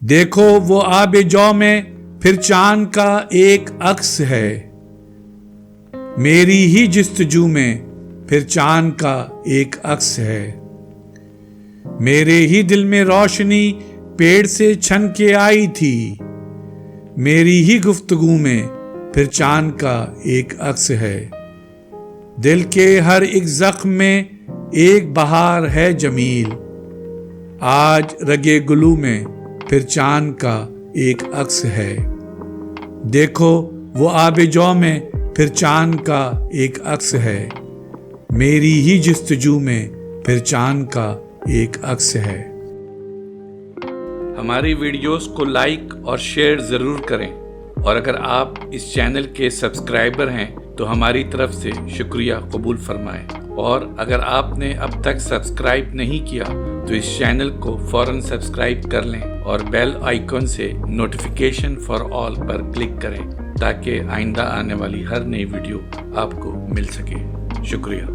دیکھو وہ آب جو میں پھر چاند کا ایک عکس ہے، میری ہی جستجو میں پھر چاند کا ایک عکس ہے۔ میرے ہی دل میں روشنی پیڑ سے چھن کے آئی تھی، میری ہی گفتگو میں پھر چاند کا ایک عکس ہے۔ دل کے ہر ایک زخم میں ایک بہار ہے جمیل، آج رگے گلو میں پھر چاند کا ایک عکس ہے۔ دیکھو وہ آب جو میں پھر چاند کا ایک عکس ہے، میری ہی جستجو میں پھر چاند کا ایک عکس ہے۔ ہماری ویڈیوز کو لائک اور شیئر ضرور کریں، اور اگر آپ اس چینل کے سبسکرائبر ہیں تو ہماری طرف سے شکریہ قبول فرمائیں، اور اگر آپ نے اب تک سبسکرائب نہیں کیا تو اس چینل کو فوراً سبسکرائب کر لیں اور بیل آئیکن سے notification for all per click کریں تاکہ آئندہ آنے والی ہر نئی ویڈیو آپ کو مل سکے۔ شکریہ۔